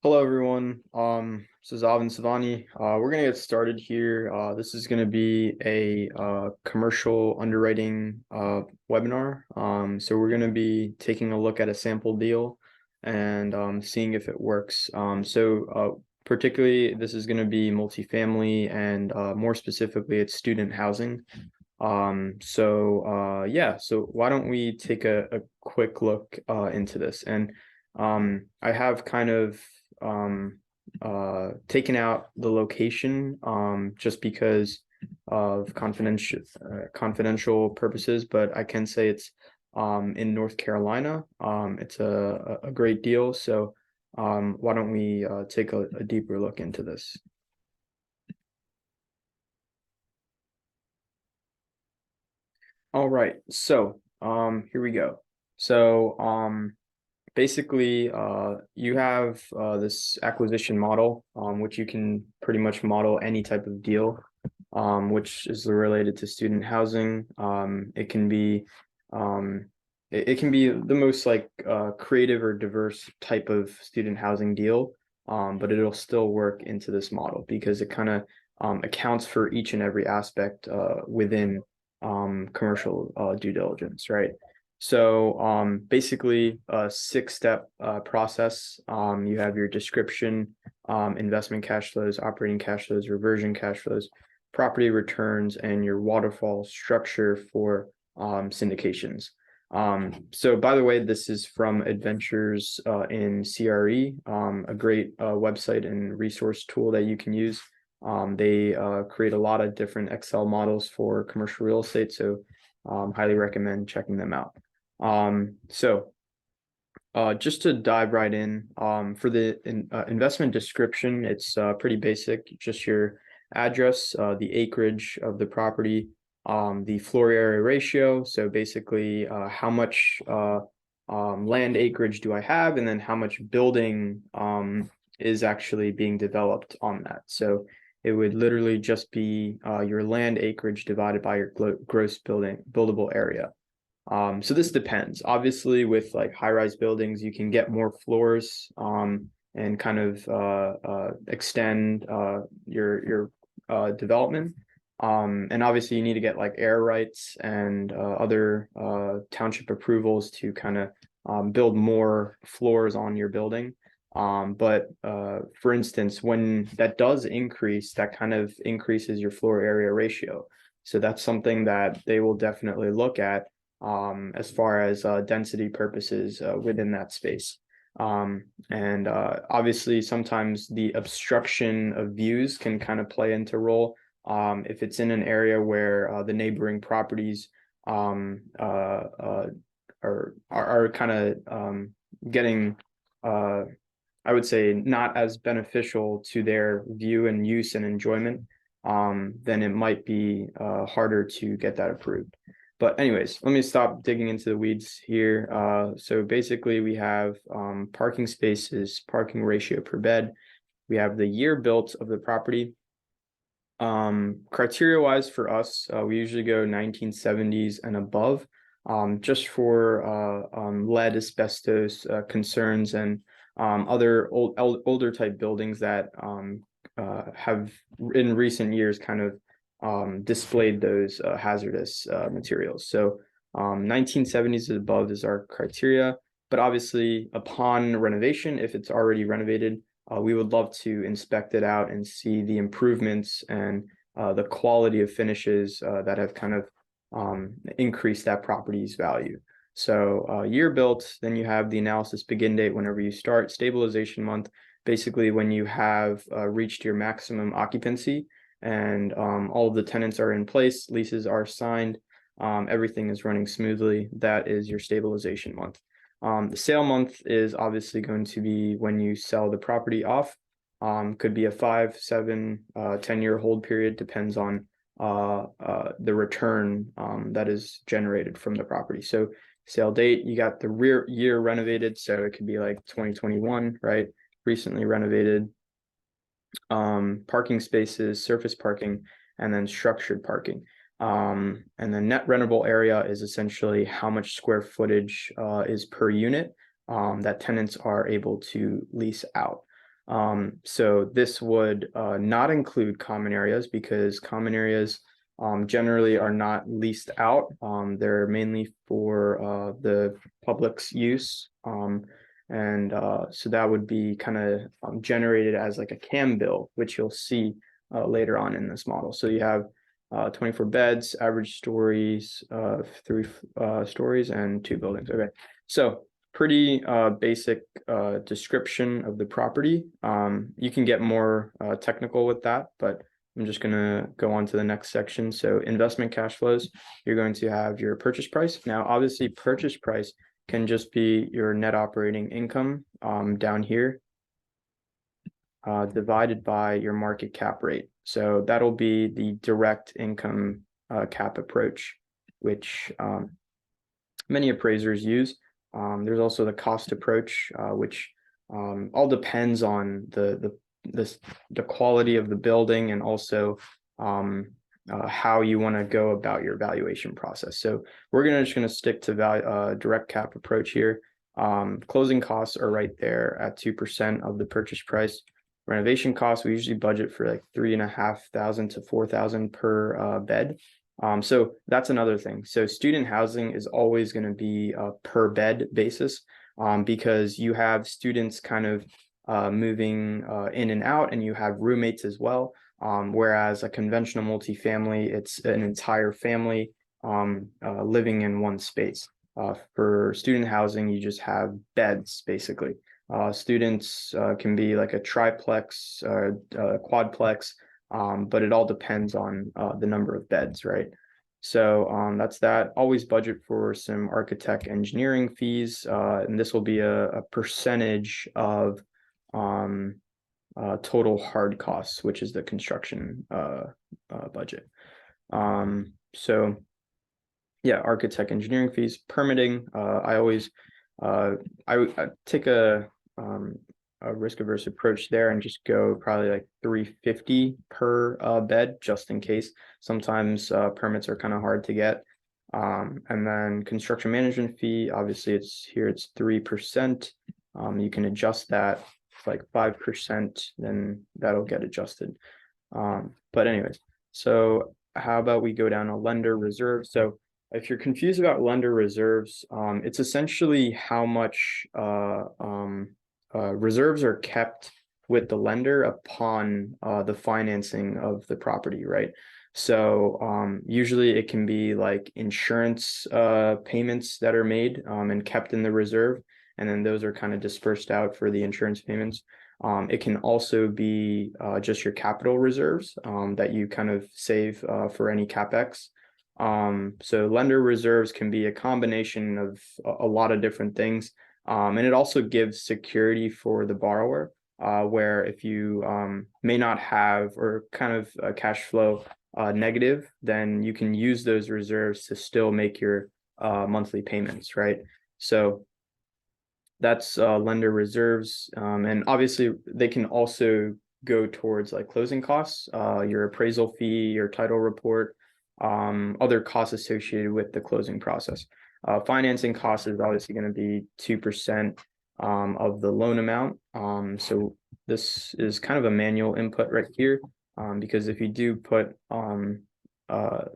Hello, everyone. This is Avin Savani. We're gonna get started here. This is gonna be a commercial underwriting webinar. So we're gonna be taking a look at a sample deal and seeing if it works. Particularly, this is gonna be multifamily and more specifically, it's student housing. Yeah, so why don't we take a quick look into this? And I have kind of taken out the location just because of confidential purposes, but I can say it's in North Carolina. It's a great deal, so why don't we take a deeper look into this? All right, so here we go. So basically, you have this acquisition model, which you can pretty much model any type of deal, which is related to student housing. It can be the most like creative or diverse type of student housing deal, but it'll still work into this model because it kind of accounts for each and every aspect within commercial due diligence, right? So basically a six-step process. You have your description, investment cash flows, operating cash flows, reversion cash flows, property returns, and your waterfall structure for syndications. So by the way, this is from Adventures in CRE, a great website and resource tool that you can use. They create a lot of different Excel models for commercial real estate, so highly recommend checking them out. Just to dive right in, for the investment description, it's pretty basic, just your address, the acreage of the property, the floor area ratio. So basically, how much land acreage do I have, and then how much building is actually being developed on that. So it would literally just be your land acreage divided by your gross buildable area. So this depends. Obviously, with like high-rise buildings, you can get more floors and kind of extend your development. And obviously, you need to get like air rights and other township approvals to kind of build more floors on your building. But for instance, when that does increase, that kind of increases your floor area ratio. So that's something that they will definitely look at as far as density purposes within that space. And obviously, sometimes the obstruction of views can kind of play into role. If it's in an area where the neighboring properties are kind of getting, I would say, not as beneficial to their view and use and enjoyment, then it might be harder to get that approved. But anyways, let me stop digging into the weeds here. So basically we have parking spaces, parking ratio per bed. We have the year built of the property. Criteria wise for us, we usually go 1970s and above, just for lead, asbestos concerns and other older type buildings that have in recent years kind of displayed those hazardous materials. So 1970s and above is our criteria, but obviously upon renovation, if it's already renovated, we would love to inspect it out and see the improvements and the quality of finishes that have kind of increased that property's value. So year built, then you have the analysis begin date whenever you start, stabilization month, basically when you have reached your maximum occupancy and all of the tenants are in place, leases are signed, everything is running smoothly. That is your stabilization month. The sale month is obviously going to be when you sell the property off. Could be a 5, 7, 10-year hold period, depends on the return that is generated from the property. So sale date, you got the rear year renovated, so it could be like 2021, right? Recently renovated. Parking spaces, surface parking, and then structured parking. And the net rentable area is essentially how much square footage is per unit that tenants are able to lease out. So this would not include common areas because common areas generally are not leased out. They're mainly for the public's use. So that would be kind of generated as like a CAM bill, which you'll see later on in this model. So you have 24 beds, average stories, 3 stories, and 2 buildings. Okay, so pretty basic description of the property. You can get more technical with that, but I'm just gonna go on to the next section. So investment cash flows, you're going to have your purchase price. Now, obviously, purchase price can just be your net operating income down here divided by your market cap rate. So that'll be the direct income cap approach, which many appraisers use. There's also the cost approach, which all depends on the quality of the building and also how you want to go about your valuation process. So we're just gonna stick to direct cap approach here. Closing costs are right there at 2% of the purchase price. Renovation costs, we usually budget for like $3,500 to $4,000 per bed. So that's another thing. So student housing is always going to be a per bed basis because you have students kind of moving in and out, and you have roommates as well. Whereas a conventional multifamily, it's an entire family living in one space. For student housing, you just have beds basically. Students can be like a triplex, quadplex, but it all depends on the number of beds, right? So that's that. Always budget for some architect engineering fees, and this will be a percentage of total hard costs, which is the construction budget. So yeah, architect engineering fees, permitting. I always I take a risk averse approach there and just go probably like 350 per bed just in case. Sometimes permits are kind of hard to get. And then construction management fee, obviously it's 3%. You can adjust that like 5%, then that'll get adjusted. But anyways, so how about we go down to lender reserve? So if you're confused about lender reserves, it's essentially how much reserves are kept with the lender upon the financing of the property, right? So usually it can be like insurance payments that are made and kept in the reserve, and then those are kind of dispersed out for the insurance payments. It can also be just your capital reserves that you kind of save for any CapEx. So lender reserves can be a combination of a lot of different things. And it also gives security for the borrower, where if you may not have or kind of cash flow negative, then you can use those reserves to still make your monthly payments, right? So that's lender reserves. And obviously they can also go towards like closing costs, your appraisal fee, your title report, other costs associated with the closing process. Financing cost is obviously going to be 2% of the loan amount. So this is kind of a manual input right here, because if you do put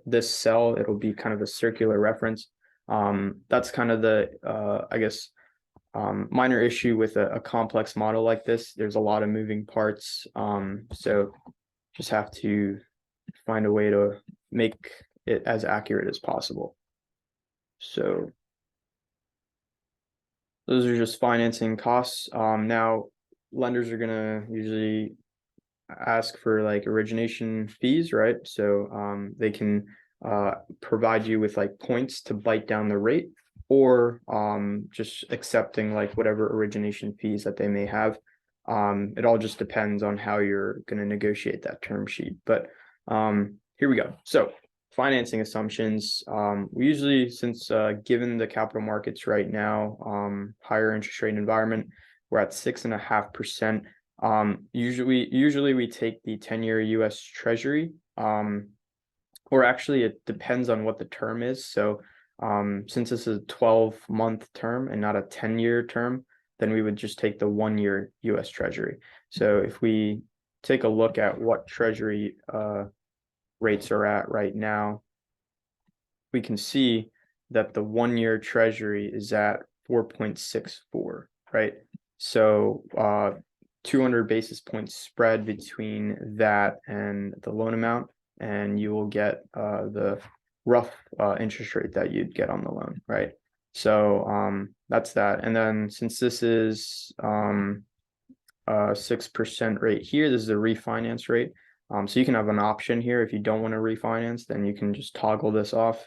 this cell, it'll be kind of a circular reference. That's kind of the, I guess, minor issue with a complex model like this. There's a lot of moving parts. So just have to find a way to make it as accurate as possible. So those are just financing costs. Now lenders are gonna usually ask for like origination fees, right? So they can provide you with like points to bite down the rate, or just accepting like whatever origination fees that they may have. It all just depends on how you're going to negotiate that term sheet. But here we go. So financing assumptions. We usually, since given the capital markets right now, higher interest rate environment, we're at 6.5%. Usually we take the 10-year US Treasury, or actually it depends on what the term is. So since this is a 12-month term and not a 10-year term, then we would just take the 1-year US Treasury. So if we take a look at what Treasury rates are at right now, we can see that the 1-year Treasury is at 4.64, right? So 200 basis points spread between that and the loan amount, and you will get the rough interest rate that you'd get on the loan, right? So that's that. And then since this is 6% rate here, this is a refinance rate. So you can have an option here. If you don't want to refinance, then you can just toggle this off.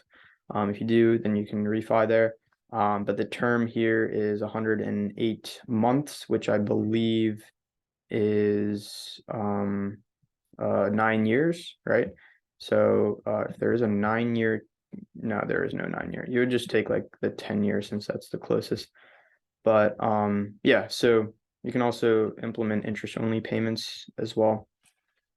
If you do, then you can refi there. But the term here is 108 months, which I believe is 9 years, right? So if there is a 9-year, no, there is no 9-year. You would just take like the 10-year since that's the closest. But yeah, so you can also implement interest only payments as well.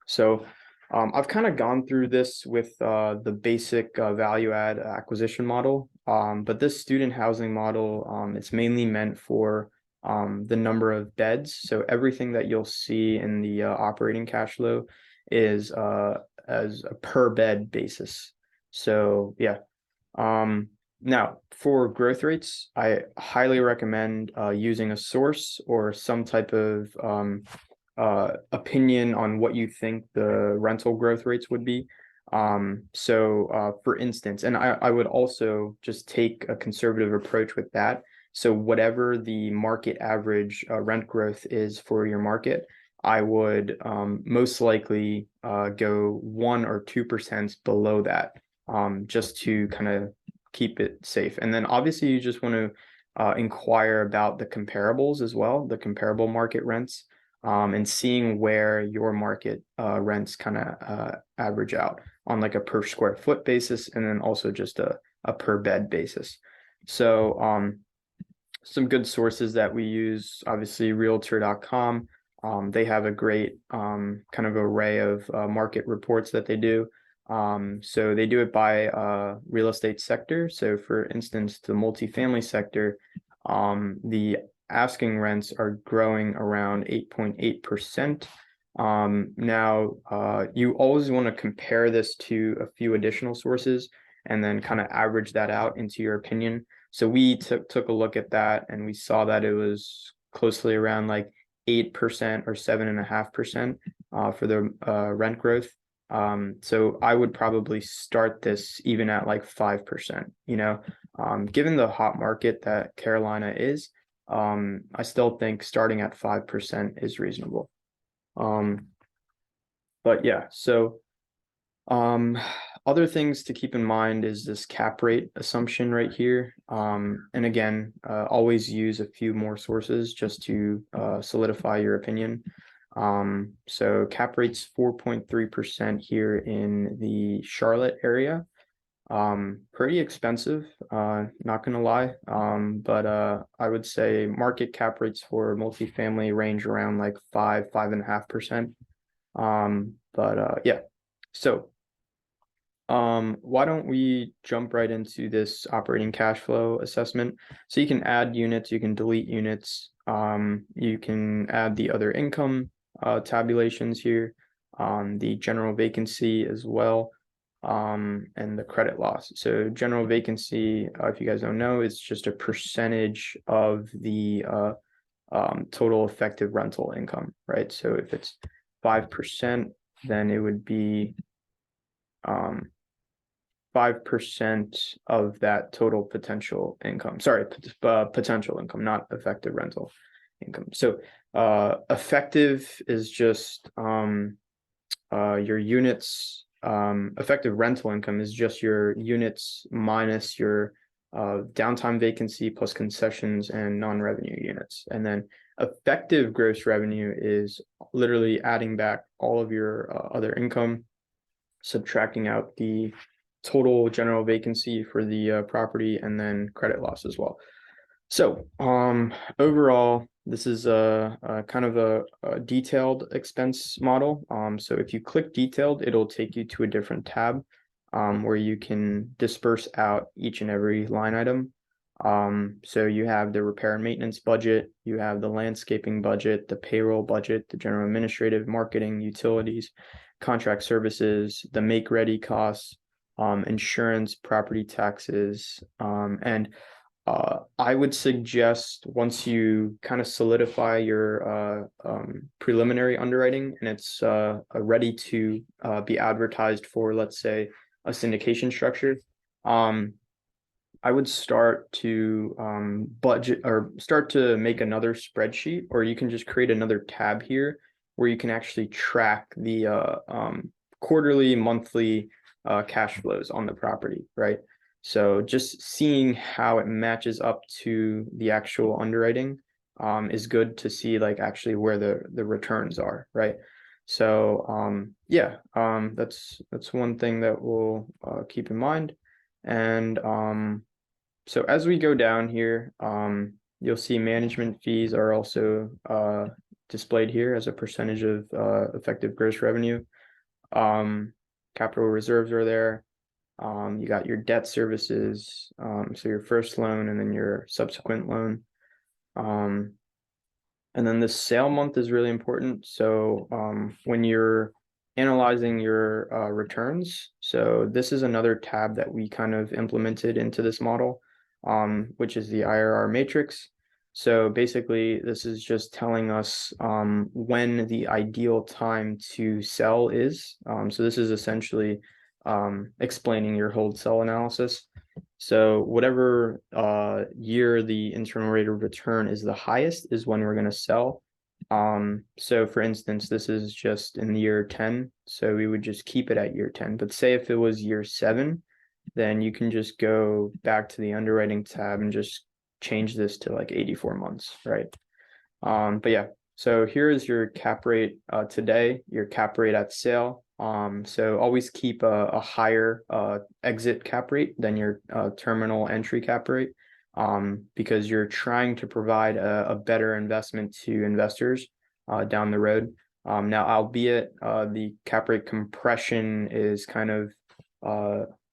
So I've kind of gone through this with the basic value add acquisition model, but this student housing model, it's mainly meant for the number of beds. So everything that you'll see in the operating cash flow is as a per bed basis. So yeah. Now for growth rates, I highly recommend using a source or some type of opinion on what you think the rental growth rates would be. So for instance, and I would also just take a conservative approach with that. So whatever the market average rent growth is for your market, I would most likely go 1 or 2% below that, just to kind of keep it safe. And then obviously you just want to inquire about the comparables as well, the comparable market rents, and seeing where your market rents kind of average out on like a per square foot basis, and then also just a per bed basis. So some good sources that we use, obviously realtor.com. They have a great kind of array of market reports that they do. So they do it by real estate sector. So for instance, the multifamily sector, the asking rents are growing around 8.8%. Now, you always want to compare this to a few additional sources and then kind of average that out into your opinion. So we took a look at that and we saw that it was closely around like 8% or 7.5% for the rent growth. So I would probably start this even at like 5%, given the hot market that Carolina is. I still think starting at 5% is reasonable. But yeah, so other things to keep in mind is this cap rate assumption right here. And again, always use a few more sources just to solidify your opinion. So cap rate's 4.3% here in the Charlotte area. Pretty expensive, not gonna lie. But I would say market cap rates for multifamily range around like 5.5%. But yeah, so why don't we jump right into this operating cash flow assessment? So you can add units, you can delete units, you can add the other income tabulations here, the general vacancy as well, and the credit loss. So general vacancy, if you guys don't know, is just a percentage of the total effective rental income, right? So if it's 5%, then it would be 5% of that total potential income. Sorry, potential income, not effective rental income. So effective is just your units. Effective rental income is just your units minus your downtime vacancy plus concessions and non-revenue units. And then effective gross revenue is literally adding back all of your other income, subtracting out the total general vacancy for the property, and then credit loss as well. So overall, this is a kind of a detailed expense model. So if you click detailed, it'll take you to a different tab where you can disperse out each and every line item. So you have the repair and maintenance budget, you have the landscaping budget, the payroll budget, the general administrative, marketing, utilities, contract services, the make ready costs, insurance, property taxes, and I would suggest once you kind of solidify your preliminary underwriting and it's ready to be advertised for, let's say, a syndication structure, I would start to budget or start to make another spreadsheet, or you can just create another tab here where you can actually track the quarterly, monthly cash flows on the property, right? So just seeing how it matches up to the actual underwriting is good to see like actually where the returns are, right? So yeah, that's one thing that we'll keep in mind. And so as we go down here, you'll see management fees are also displayed here as a percentage of effective gross revenue. Capital reserves are there. You got your debt services, so your first loan and then your subsequent loan. And then the sale month is really important. So when you're analyzing your returns, so this is another tab that we kind of implemented into this model, which is the IRR matrix. So basically, this is just telling us when the ideal time to sell is. So this is essentially explaining your hold sell analysis. So whatever year the internal rate of return is the highest is when we're going to sell. So for instance, this is just in the year 10. So we would just keep it at year 10. But say if it was year 7, then you can just go back to the underwriting tab and just change this to like 84 months, right? But yeah, so here is your cap rate today, your cap rate at sale. So always keep a higher exit cap rate than your terminal entry cap rate, because you're trying to provide a better investment to investors down the road. Now, albeit the cap rate compression is kind of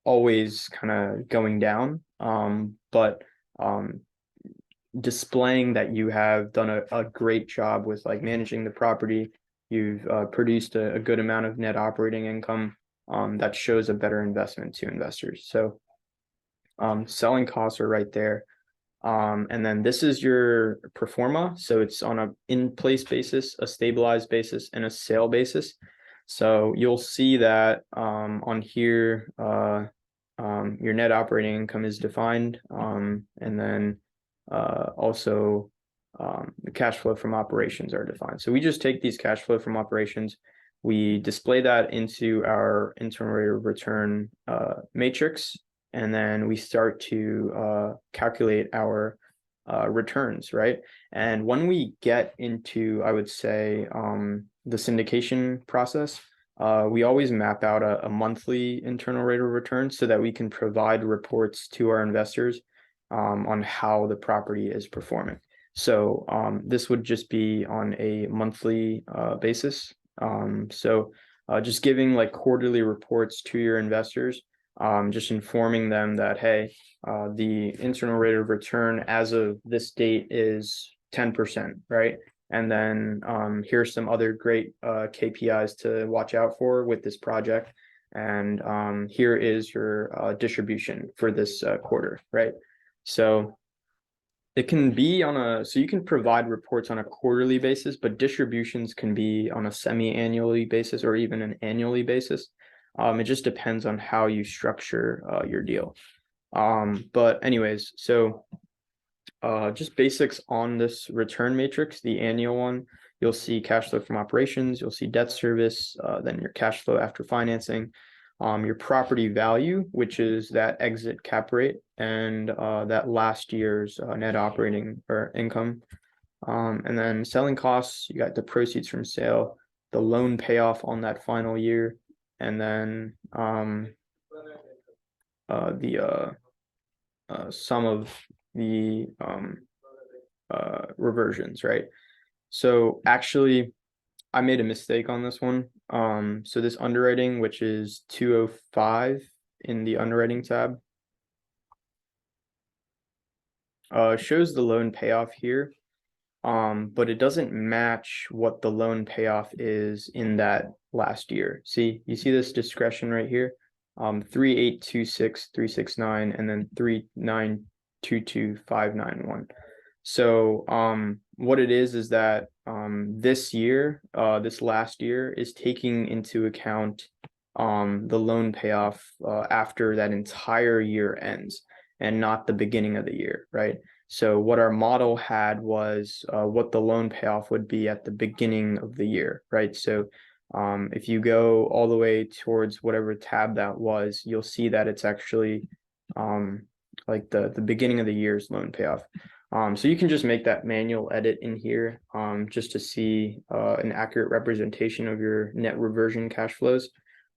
always kind of going down, but displaying that you have done a great job with like managing the property. You've produced a good amount of net operating income that shows a better investment to investors. So selling costs are right there. And then this is your pro forma. So it's on a in-place basis, a stabilized basis, and a sale basis. So you'll see that on here, your net operating income is defined. And then also the cash flow from operations are defined. So we just take these cash flow from operations, we display that into our internal rate of return matrix, and then we start to calculate our returns, right? And when we get into, I would say, the syndication process, we always map out a monthly internal rate of return so that we can provide reports to our investors on how the property is performing. So this would just be on a monthly basis. So just giving like quarterly reports to your investors, just informing them that, hey, the internal rate of return as of this date is 10%, right? And then here's some other great KPIs to watch out for with this project. And here is your distribution for this quarter, right? So it can be so you can provide reports on a quarterly basis, but distributions can be on a semi-annually basis or even an annually basis. It just depends on how you structure your deal. But anyways, so just basics on this return matrix, the annual one, you'll see cash flow from operations, you'll see debt service, then your cash flow after financing, your property value, which is that exit cap rate, and that last year's net operating or income. And then selling costs, you got the proceeds from sale, the loan payoff on that final year, and then the sum of the reversions, right? So actually, I made a mistake on this one. So this underwriting, which is 205 in the underwriting tab. shows the loan payoff here, but it doesn't match what the loan payoff is in that last year. See, you see this discretion right here, 3,826,369, and then 3,922,591. So what it is that this year, this last year is taking into account the loan payoff after that entire year ends and not the beginning of the year, right? So what our model had was what the loan payoff would be at the beginning of the year, right? So if you go all the way towards whatever tab that was, you'll see that it's actually like the beginning of the year's loan payoff. So you can just make that manual edit in here just to see an accurate representation of your net reversion cash flows.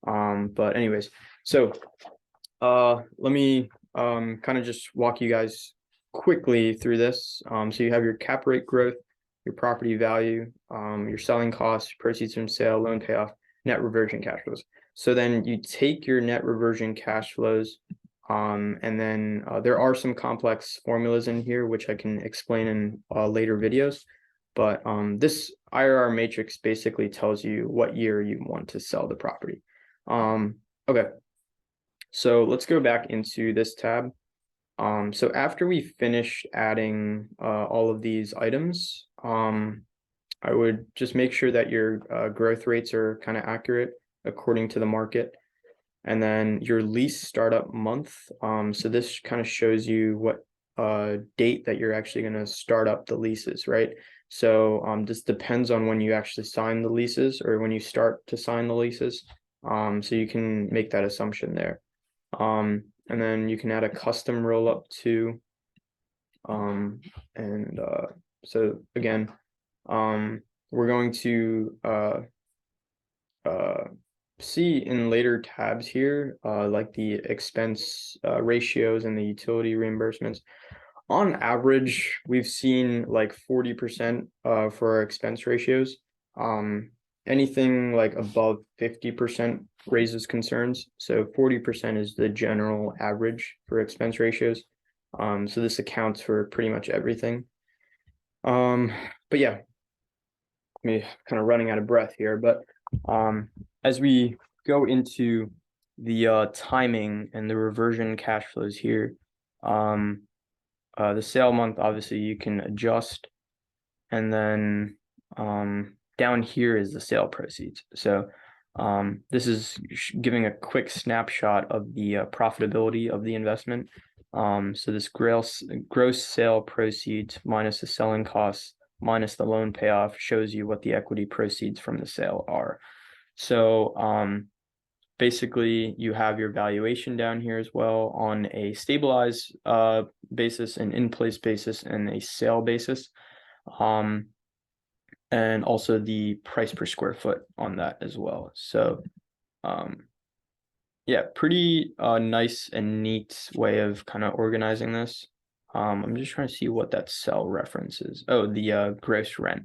But anyways, so let me kind of just walk you guys quickly through this. So you have your cap rate growth, your property value, your selling costs, proceeds from sale, loan payoff, net reversion cash flows. So then you take your net reversion cash flows, and then there are some complex formulas in here, which I can explain in later videos. But this IRR matrix basically tells you what year you want to sell the property. Okay, so let's go back into this tab. So after we finish adding all of these items, I would just make sure that your growth rates are kind of accurate according to the market. And then your lease startup month. So this kind of shows you what date that you're actually going to start up the leases, right? So this depends on when you actually sign the leases or when you start to sign the leases. So you can make that assumption there. And then you can add a custom roll up too. So again, we're going to see in later tabs here, like the expense ratios and the utility reimbursements. On average, we've seen like 40% for our expense ratios. Anything like above 50% raises concerns. So 40% is the general average for expense ratios. So this accounts for pretty much everything. But yeah, I'm kind of running out of breath here, but as we go into the timing and the reversion cash flows here, the sale month, obviously you can adjust, and then down here is the sale proceeds. So this is giving a quick snapshot of the profitability of the investment. So this gross sale proceeds minus the selling costs minus the loan payoff shows you what the equity proceeds from the sale are. So basically you have your valuation down here as well on a stabilized basis, an in-place basis, and a sale basis. And also the price per square foot on that as well. So yeah, pretty nice and neat way of kind of organizing this. I'm just trying to see what that cell reference is. Oh, the gross rent.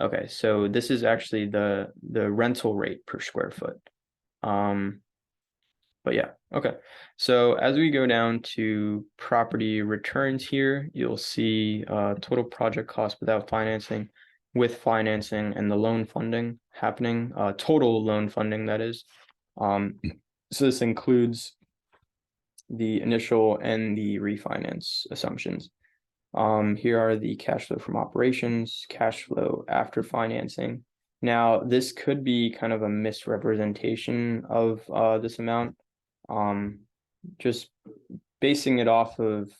Okay, so this is actually the rental rate per square foot. But yeah, okay. So as we go down to property returns here, you'll see total project cost without financing, with financing, and the loan funding happening, total loan funding, that is. So this includes the initial and the refinance assumptions. Here are the cash flow from operations, cash flow after financing. Now, this could be kind of a misrepresentation of this amount. Just basing it off of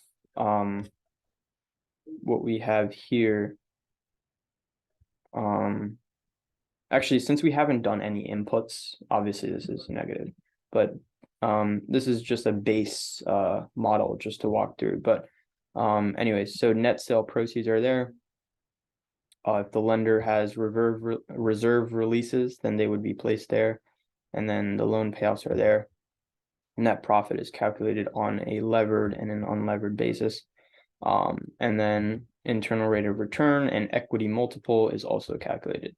what we have here. Actually, since we haven't done any inputs, obviously this is negative, but this is just a base model just to walk through. But anyways, so net sale proceeds are there. If the lender has reserve releases, then they would be placed there, and then the loan payoffs are there. Net profit is calculated on a levered and an unlevered basis. And then internal rate of return and equity multiple is also calculated.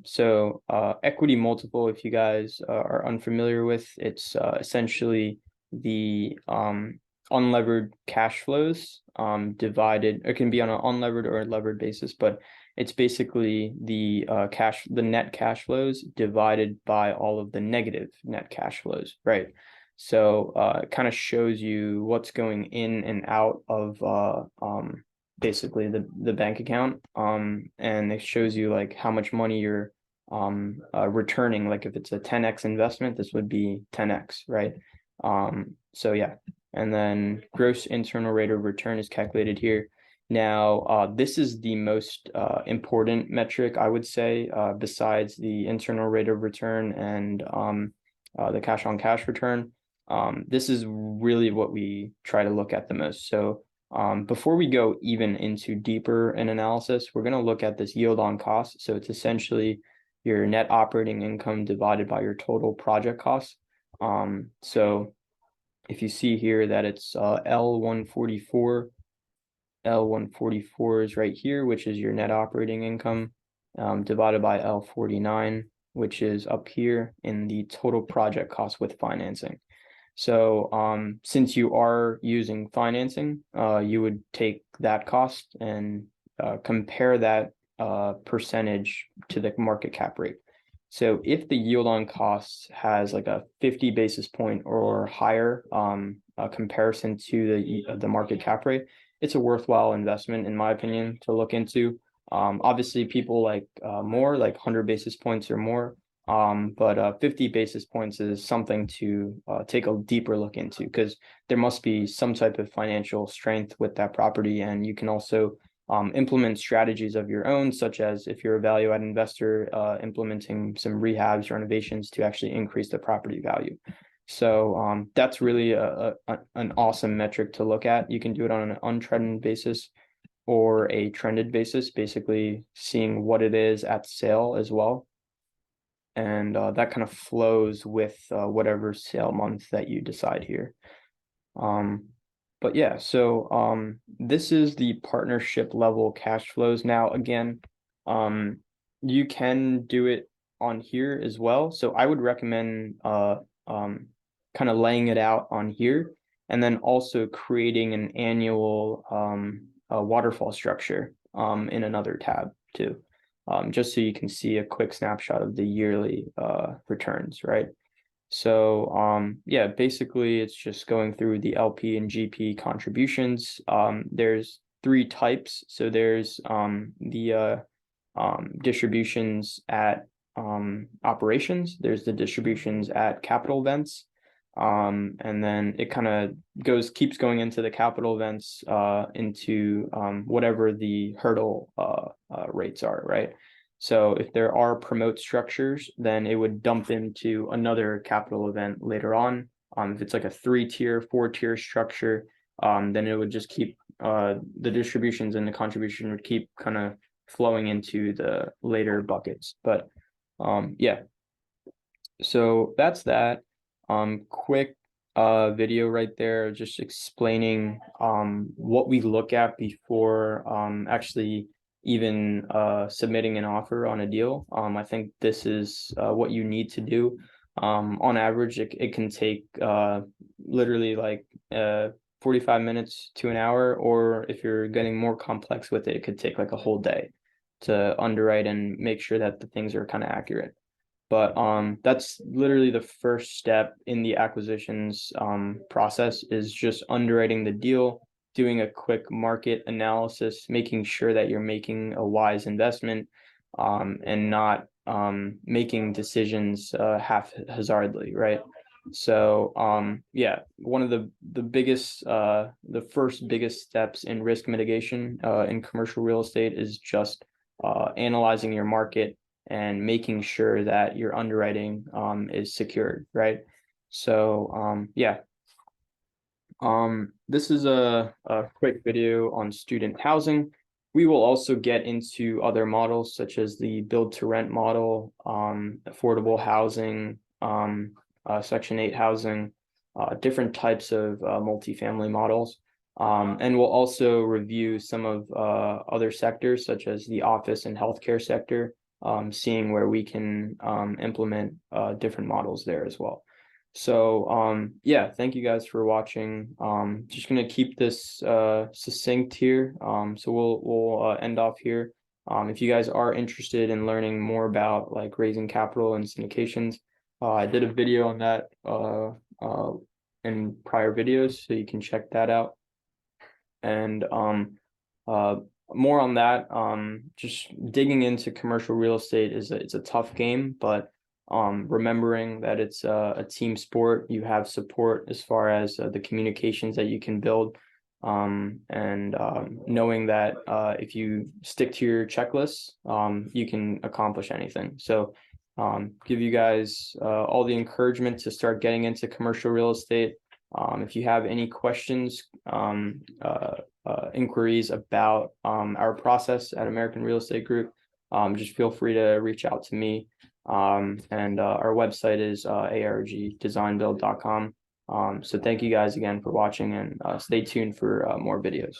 So equity multiple, if you guys are unfamiliar with, it's essentially the unlevered cash flows divided. It can be on an unlevered or a levered basis, but it's basically the net cash flows divided by all of the negative net cash flows, right? So it kind of shows you what's going in and out of basically the bank account, and it shows you like how much money you're returning. Like if it's a 10x investment, this would be 10x, right? So yeah, and then gross internal rate of return is calculated here. Now, this is the most important metric, I would say, besides the internal rate of return and the cash on cash return. This is really what we try to look at the most. So before we go even into deeper an analysis, we're going to look at this yield on cost. So it's essentially your net operating income divided by your total project costs. So if you see here that it's L144, L144 is right here, which is your net operating income, divided by L49, which is up here in the total project cost with financing. So since you are using financing, you would take that cost and compare that percentage to the market cap rate. So if the yield on costs has like a 50 basis point or higher comparison to the market cap rate, it's a worthwhile investment, in my opinion, to look into. Obviously, people like more, like 100 basis points or more. But 50 basis points is something to take a deeper look into, because there must be some type of financial strength with that property, and you can also implement strategies of your own, such as if you're a value-add investor, implementing some rehabs, renovations to actually increase the property value. So that's really an awesome metric to look at. You can do it on an untrended basis or a trended basis, basically seeing what it is at sale as well. And that kind of flows with whatever sale month that you decide here. But yeah, so this is the partnership level cash flows. Now, again, you can do it on here as well. So I would recommend kind of laying it out on here, and then also creating an annual waterfall structure in another tab too. Just so you can see a quick snapshot of the yearly returns, right? So yeah, basically it's just going through the LP and GP contributions. There's three types. So there's the distributions at operations, there's the distributions at capital events, and then it kind of keeps going into the capital events into whatever the hurdle rates are, right? So if there are promote structures, then it would dump into another capital event later on. If it's like a 3-tier, 4-tier structure, then it would just keep the distributions and the contribution would keep kind of flowing into the later buckets. But yeah, so that's that. Quick video right there, just explaining what we look at before actually even submitting an offer on a deal. I think this is what you need to do. On average, it can take literally like 45 minutes to an hour, or if you're getting more complex with it, it could take like a whole day to underwrite and make sure that the things are kind of accurate. But that's literally the first step in the acquisitions process, is just underwriting the deal, doing a quick market analysis, making sure that you're making a wise investment, and not making decisions haphazardly, right? So yeah, one of the biggest the first biggest steps in risk mitigation in commercial real estate is just analyzing your market and making sure that your underwriting is secured, right? So yeah, this is a quick video on student housing. We will also get into other models such as the build to rent model, affordable housing, Section 8 housing, different types of multifamily models. And we'll also review some of other sectors such as the office and healthcare sector, seeing where we can implement different models there as well. So yeah, thank you guys for watching. Just gonna keep this succinct here. So we'll end off here. If you guys are interested in learning more about like raising capital and syndications, I did a video on that in prior videos, so you can check that out. And uh more on that, just digging into commercial real estate it's a tough game, but remembering that it's a team sport. You have support as far as the communications that you can build, and knowing that if you stick to your checklists, you can accomplish anything. So give you guys all the encouragement to start getting into commercial real estate. If you have any questions, inquiries about our process at American Real Estate Group, just feel free to reach out to me. And our website is argdesignbuild.com. So thank you guys again for watching, and stay tuned for more videos.